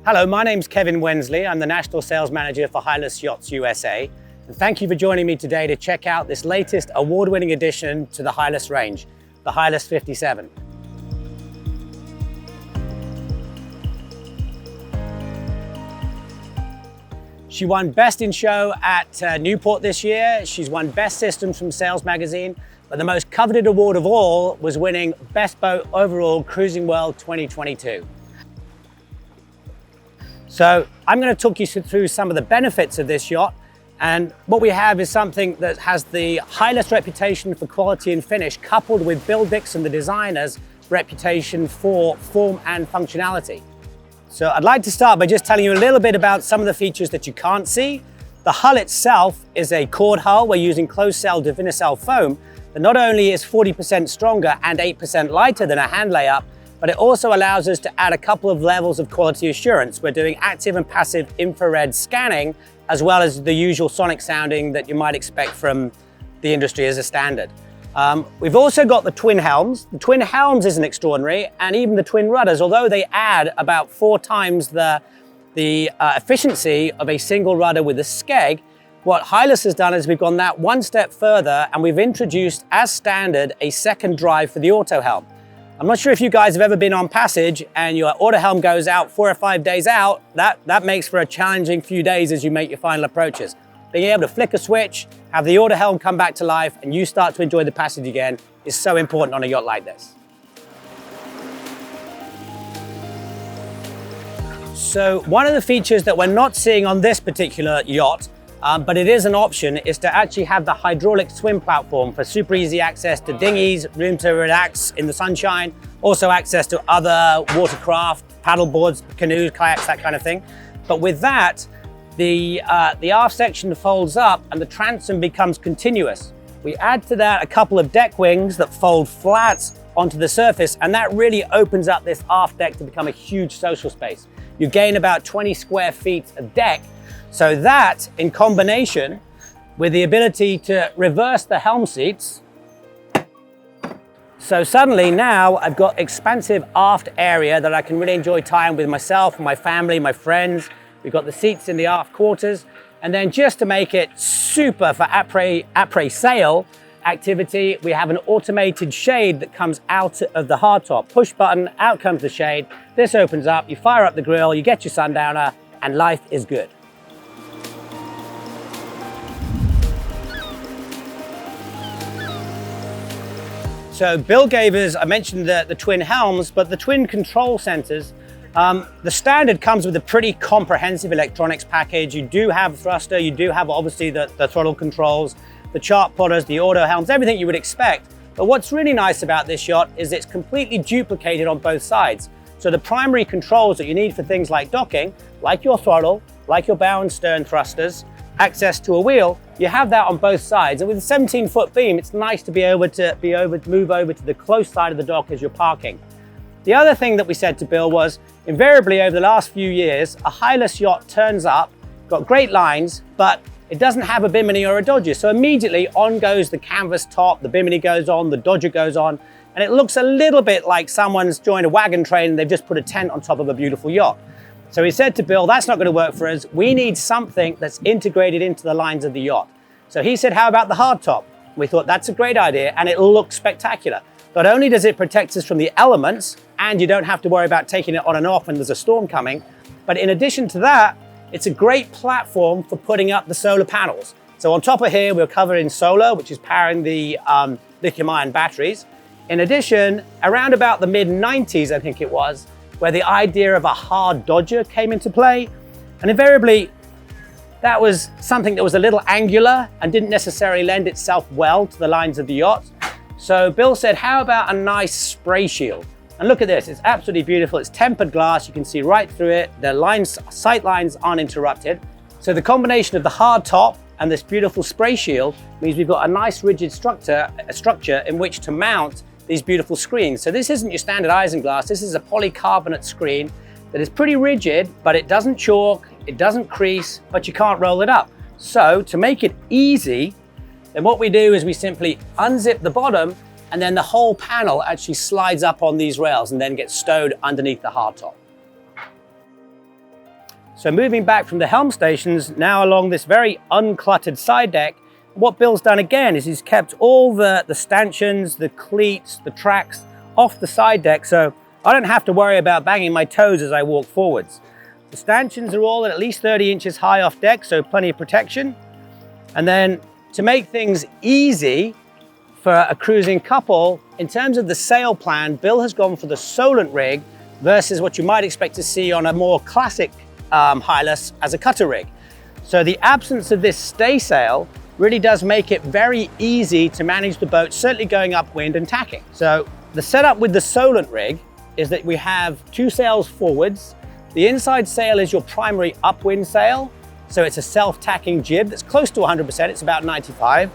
Hello, my name's Kevin Wensley. I'm the National Sales Manager for Hylas Yachts USA. And thank you for joining me today to check out this latest award-winning addition to the Hylas range, the Hylas 57. She won Best in Show at Newport this year. She's won Best Systems from Sales Magazine, but the most coveted award of all was winning Best Boat Overall Cruising World 2022. So I'm going to talk you through some of the benefits of this yacht. And what we have is something that has the Hylas reputation for quality and finish, coupled with Bill Dixon, the designer's reputation for form and functionality. So I'd like to start by just telling you a little bit about some of the features that you can't see. The hull itself is a cord hull. We're using closed-cell Divinycell foam that not only is 40% stronger and 8% lighter than a hand layup, but it also allows us to add a couple of levels of quality assurance. We're doing active and passive infrared scanning, as well as the usual sonic sounding that you might expect from the industry as a standard. We've also got the twin helms. The twin helms isn't extraordinary, and even the twin rudders, although they add about 4 times the efficiency of a single rudder with a skeg, what Hylas has done is we've gone that one step further, and we've introduced as standard a second drive for the auto helm. I'm not sure if you guys have ever been on passage and your auto helm goes out 4 or 5 days out. That makes for a challenging few days as you make your final approaches. Being able to flick a switch, have the auto helm come back to life, and you start to enjoy the passage again is so important on a yacht like this. So one of the features that we're not seeing on this particular yacht, but it is an option, is to actually have the hydraulic swim platform for super easy access to dinghies, room to relax in the sunshine, also access to other watercraft, paddle boards, canoes, kayaks, that kind of thing. But with that, the aft section folds up and the transom becomes continuous. We add to that a couple of deck wings that fold flat onto the surface, and that really opens up this aft deck to become a huge social space. You gain about 20 square feet of deck. So that, in combination with the ability to reverse the helm seats, so suddenly now I've got expansive aft area that I can really enjoy time with myself, my family, my friends. We've got the seats in the aft quarters. And then just to make it super for apres-sail activity, we have an automated shade that comes out of the hardtop. Push button, out comes the shade. This opens up, you fire up the grill, you get your sundowner, and life is good. So Bill gave us, I mentioned the twin helms, but the twin control centers, the standard comes with a pretty comprehensive electronics package. You do have thruster, you do have obviously the throttle controls, the chart plotters, the auto helms, everything you would expect. But what's really nice about this yacht is it's completely duplicated on both sides. So the primary controls that you need for things like docking, like your throttle, like your bow and stern thrusters, access to a wheel, you have that on both sides. And with a 17-foot beam, it's nice to be able to move over to the close side of the dock as you're parking. The other thing that we said to Bill was, invariably over the last few years, a Hylas yacht turns up, got great lines, but it doesn't have a bimini or a dodger. So immediately on goes the canvas top, the bimini goes on, the dodger goes on, and it looks a little bit like someone's joined a wagon train and they've just put a tent on top of a beautiful yacht. So he said to Bill, that's not going to work for us. We need something that's integrated into the lines of the yacht. So he said, how about the hardtop? We thought that's a great idea and it'll look spectacular. Not only does it protect us from the elements and you don't have to worry about taking it on and off when there's a storm coming, but in addition to that, it's a great platform for putting up the solar panels. So on top of here, we're covered in solar, which is powering the lithium-ion batteries. In addition, around about the mid-90s, I think it was, where the idea of a hard dodger came into play. And invariably, that was something that was a little angular and didn't necessarily lend itself well to the lines of the yacht. So Bill said, how about a nice spray shield? And look at this, it's absolutely beautiful. It's tempered glass, you can see right through it. The sight lines aren't interrupted. So the combination of the hard top and this beautiful spray shield means we've got a nice rigid structure in which to mount these beautiful screens. So this isn't your standard isinglass, this is a polycarbonate screen that is pretty rigid, but it doesn't chalk, it doesn't crease, but you can't roll it up. So to make it easy, then what we do is we simply unzip the bottom and then the whole panel actually slides up on these rails and then gets stowed underneath the hardtop. So moving back from the helm stations now along this very uncluttered side deck, what Bill's done again is he's kept all the stanchions, the cleats, the tracks off the side deck, so I don't have to worry about banging my toes as I walk forwards. The stanchions are all at least 30 inches high off deck, so plenty of protection. And then to make things easy for a cruising couple, in terms of the sail plan, Bill has gone for the Solent rig versus what you might expect to see on a more classic Hylas as a cutter rig. So the absence of this stay sail really does make it very easy to manage the boat, certainly going upwind and tacking. So the setup with the Solent rig is that we have two sails forwards. The inside sail is your primary upwind sail. So it's a self-tacking jib that's close to 100%, it's about 95.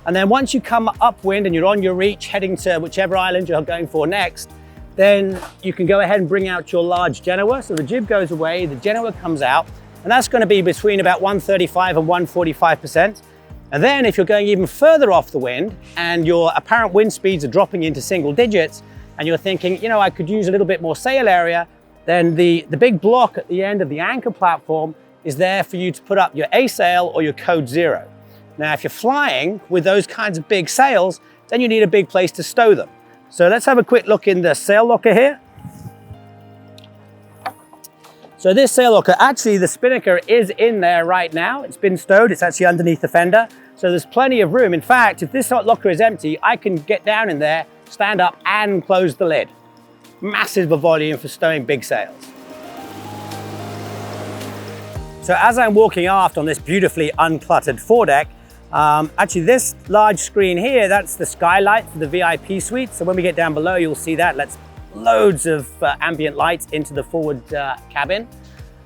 And then once you come upwind and you're on your reach, heading to whichever island you're going for next, then you can go ahead and bring out your large Genoa. So the jib goes away, the Genoa comes out, and that's going to be between about 135 and 145%. And then if you're going even further off the wind and your apparent wind speeds are dropping into single digits, and you're thinking, you know, I could use a little bit more sail area, then the big block at the end of the anchor platform is there for you to put up your A sail or your code 0. Now, if you're flying with those kinds of big sails, then you need a big place to stow them. So let's have a quick look in the sail locker here. So this sail locker, actually the spinnaker is in there right now. It's been stowed, it's actually underneath the fender. So there's plenty of room. In fact, if this locker is empty, I can get down in there, stand up and close the lid. Massive volume for stowing big sails. So as I'm walking aft on this beautifully uncluttered foredeck, actually this large screen here, that's the skylight for the VIP suite. So when we get down below, you'll see that. Let's loads of ambient lights into the forward cabin.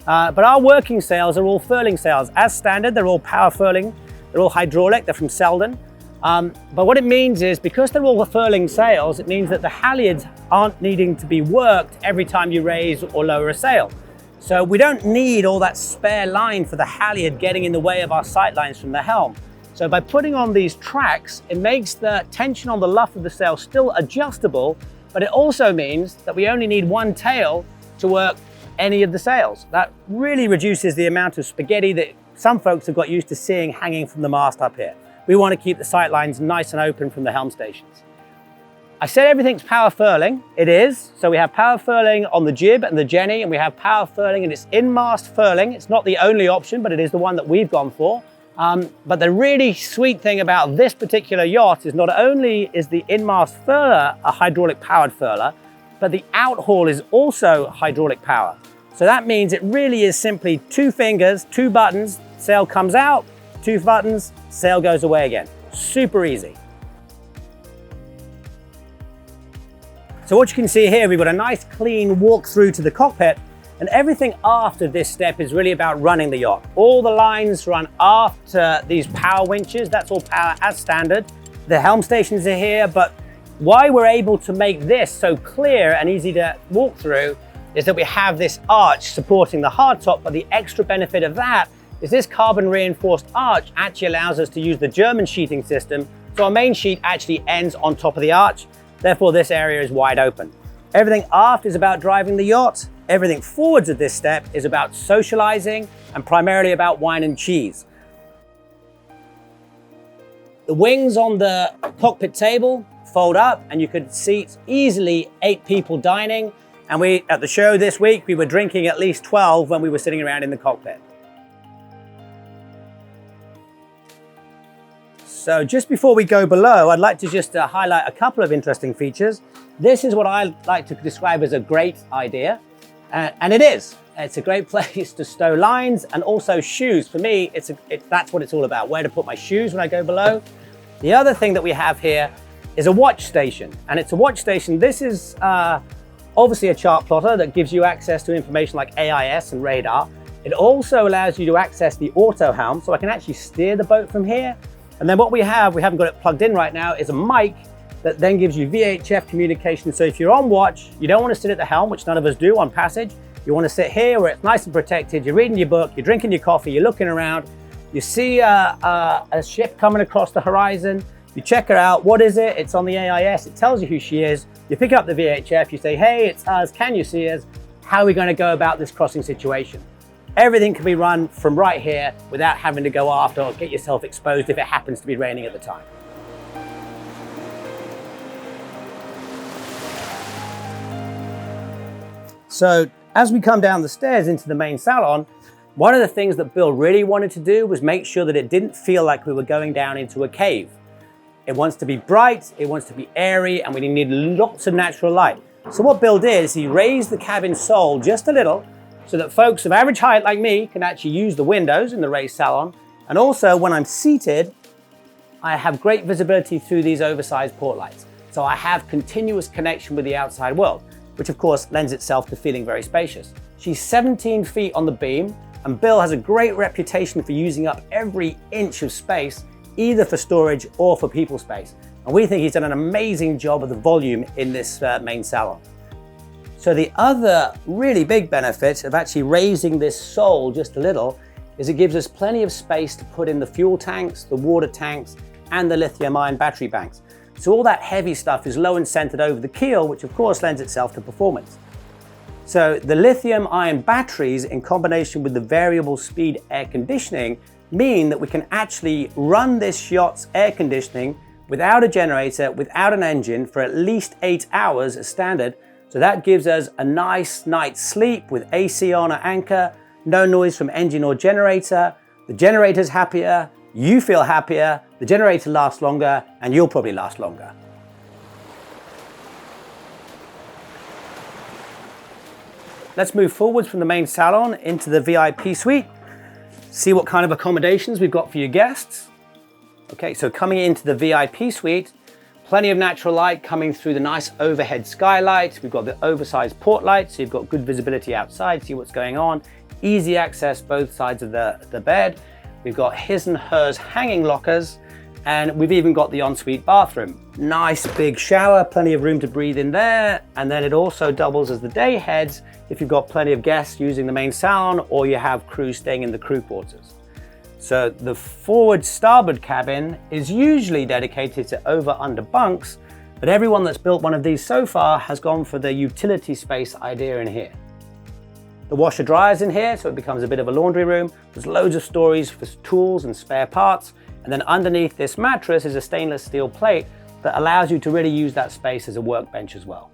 But our working sails are all furling sails. As standard, they're all power furling. They're all hydraulic, they're from Selden. But what it means is, because they're all furling sails, it means that the halyards aren't needing to be worked every time you raise or lower a sail. So we don't need all that spare line for the halyard getting in the way of our sight lines from the helm. So by putting on these tracks, it makes the tension on the luff of the sail still adjustable, but it also means that we only need one tail to work any of the sails. That really reduces the amount of spaghetti that some folks have got used to seeing hanging from the mast up here. We want to keep the sight lines nice and open from the helm stations. I said everything's power furling. It is. So we have power furling on the jib and the jenny, and we have power furling and it's in-mast furling. It's not the only option, but it is the one that we've gone for. But the really sweet thing about this particular yacht is not only is the in-mast furler a hydraulic powered furler, but the outhaul is also hydraulic power. So that means it really is simply two fingers, two buttons, sail comes out, two buttons, sail goes away again. Super easy. So what you can see here, we've got a nice clean walk through to the cockpit, and everything after this step is really about running the yacht. All the lines run after these power winches. That's all power as standard. The helm stations are here, but why we're able to make this so clear and easy to walk through is that we have this arch supporting the hardtop, but the extra benefit of that is this carbon reinforced arch actually allows us to use the German sheeting system. So our main sheet actually ends on top of the arch. Therefore, this area is wide open. Everything aft is about driving the yacht. Everything forwards at this step is about socializing and primarily about wine and cheese. The wings on the cockpit table fold up and you could seat easily 8 people dining. And at the show this week, we were drinking at least 12 when we were sitting around in the cockpit. So just before we go below, I'd like to just highlight a couple of interesting features. This is what I like to describe as a great idea. And it is. It's a great place to stow lines and also shoes. For me, that's what it's all about, where to put my shoes when I go below. The other thing that we have here is a watch station. And it's a watch station. This is obviously a chart plotter that gives you access to information like AIS and radar. It also allows you to access the auto helm, so I can actually steer the boat from here. And then what we haven't got it plugged in right now, is a mic that then gives you VHF communication. So if you're on watch, you don't want to sit at the helm, which none of us do on passage. You want to sit here where it's nice and protected. You're reading your book, you're drinking your coffee, you're looking around. You see a ship coming across the horizon. You check her out. What is it? It's on the AIS. It tells you who she is. You pick up the VHF. You say, hey, it's us. Can you see us? How are we going to go about this crossing situation? Everything can be run from right here without having to go after or get yourself exposed if it happens to be raining at the time. So as we come down the stairs into the main salon, one of the things that Bill really wanted to do was make sure that it didn't feel like we were going down into a cave. It wants to be bright, it wants to be airy, and we need lots of natural light. So what Bill did is he raised the cabin sole just a little so that folks of average height like me can actually use the windows in the raised salon. And also when I'm seated, I have great visibility through these oversized port lights. So I have continuous connection with the outside world, which of course lends itself to feeling very spacious. She's 17 feet on the beam, and Bill has a great reputation for using up every inch of space, either for storage or for people space. And we think he's done an amazing job of the volume in this main salon. So the other really big benefit of actually raising this sole just a little is it gives us plenty of space to put in the fuel tanks, the water tanks, and the lithium-ion battery banks. So all that heavy stuff is low and centered over the keel, which of course lends itself to performance. So the lithium-ion batteries in combination with the variable speed air conditioning mean that we can actually run this yacht's air conditioning without a generator, without an engine for at least 8 hours as standard. So that gives us a nice night's sleep with AC on at anchor, no noise from engine or generator. The generator's happier, you feel happier, the generator lasts longer, and you'll probably last longer. Let's move forwards from the main salon into the VIP suite. See what kind of accommodations we've got for your guests. Okay, so coming into the VIP suite, plenty of natural light coming through the nice overhead skylight. We've got the oversized port light, so you've got good visibility outside, see what's going on. Easy access both sides of the bed. We've got his and hers hanging lockers, and we've even got the ensuite bathroom. Nice big shower, plenty of room to breathe in there, and then it also doubles as the day heads if you've got plenty of guests using the main salon or you have crew staying in the crew quarters. So the forward starboard cabin is usually dedicated to over-under bunks, but everyone that's built one of these so far has gone for the utility space idea in here. The washer dryer's in here, so it becomes a bit of a laundry room. There's loads of stories for tools and spare parts. And then underneath this mattress is a stainless steel plate that allows you to really use that space as a workbench as well.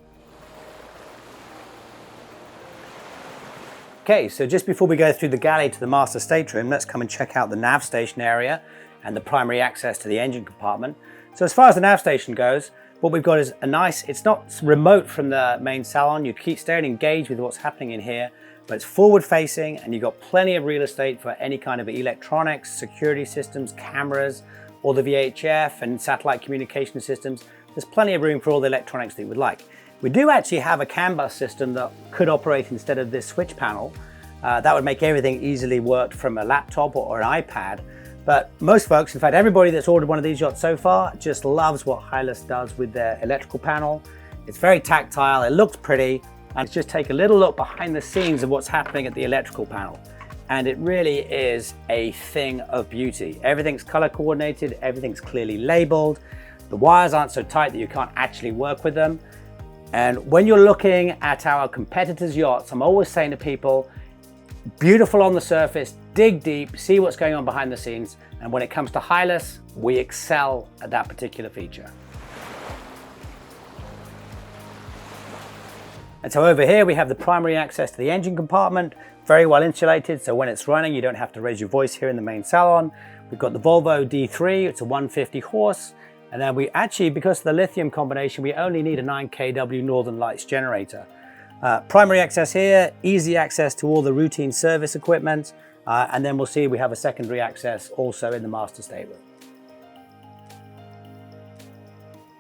Okay, so just before we go through the galley to the master stateroom, let's come and check out the nav station area and the primary access to the engine compartment. So as far as the nav station goes, what we've got is a nice, it's not remote from the main salon. You keep staying engaged with what's happening in here, but it's forward facing and you've got plenty of real estate for any kind of electronics, security systems, cameras, or the VHF and satellite communication systems. There's plenty of room for all the electronics that you would like. We do actually have a CAN bus system that could operate instead of this switch panel. That would make everything easily work from a laptop or an iPad. But most folks, in fact, everybody that's ordered one of these yachts so far just loves what Hylas does with their electrical panel. It's very tactile, it looks pretty, and let's just take a little look behind the scenes of what's happening at the electrical panel. And it really is a thing of beauty. Everything's color coordinated, everything's clearly labeled. The wires aren't so tight that you can't actually work with them. And when you're looking at our competitors' yachts, I'm always saying to people, beautiful on the surface, dig deep, see what's going on behind the scenes. And when it comes to Hylas, we excel at that particular feature. And so over here, we have the primary access to the engine compartment, very well insulated. So when it's running, you don't have to raise your voice here in the main salon. We've got the Volvo D3, it's a 150 horse. And then we actually, because of the lithium combination, we only need a 9 kW Northern Lights generator. Primary access here, easy access to all the routine service equipment. And then we'll see we have a secondary access also in the master stateroom.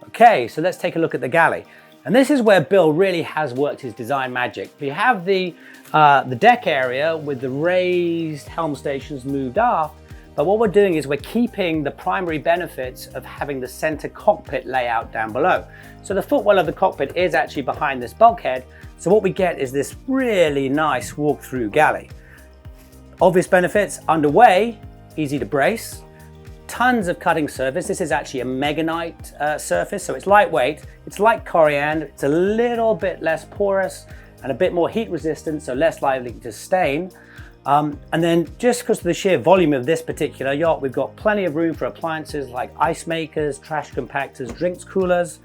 Okay, so let's take a look at the galley. And this is where Bill really has worked his design magic. We have the deck area with the raised helm stations moved aft. But what we're doing is we're keeping the primary benefits of having the center cockpit layout down below. So the footwell of the cockpit is actually behind this bulkhead. So what we get is this really nice walk-through galley. Obvious benefits, underway, easy to brace, tons of cutting surface. This is actually a meganite surface, so it's lightweight. It's like coriander, it's a little bit less porous and a bit more heat resistant, so less likely to stain. And then just because of the sheer volume of this particular yacht, we've got plenty of room for appliances like ice makers, trash compactors, drinks coolers,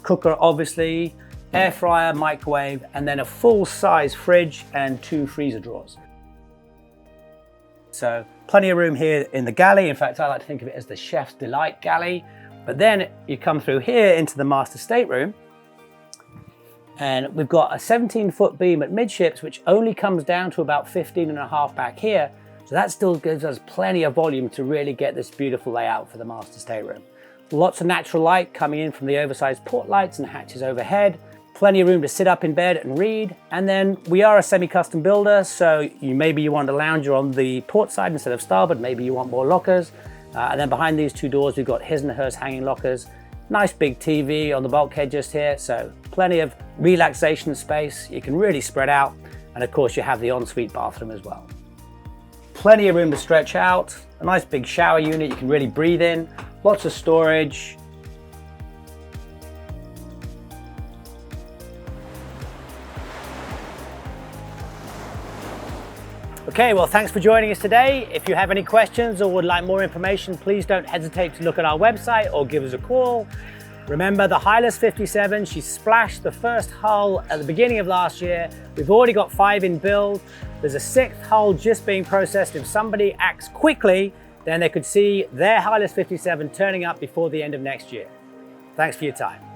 cooker obviously, air fryer, microwave, and then a full-size fridge and 2 freezer drawers. So plenty of room here in the galley. In fact, I like to think of it as the chef's delight galley. But then you come through here into the master stateroom, and we've got a 17-foot beam at midships, which only comes down to about 15.5 back here. So that still gives us plenty of volume to really get this beautiful layout for the master stateroom. Lots of natural light coming in from the oversized port lights and hatches overhead. Plenty of room to sit up in bed and read. And then we are a semi-custom builder, so maybe you want a lounger on the port side instead of starboard, maybe you want more lockers. And then behind these 2 doors, we've got his and hers hanging lockers. Nice big TV on the bulkhead just here, so plenty of relaxation space. You can really spread out. And of course, you have the ensuite bathroom as well. Plenty of room to stretch out. A nice big shower unit you can really breathe in. Lots of storage. Okay, well, thanks for joining us today. If you have any questions or would like more information, please don't hesitate to look at our website or give us a call. Remember, the Hylas 57, she splashed the first hull at the beginning of last year. We've already got 5 in build. There's a 6th hull just being processed. If somebody acts quickly, then they could see their Hylas 57 turning up before the end of next year. Thanks for your time.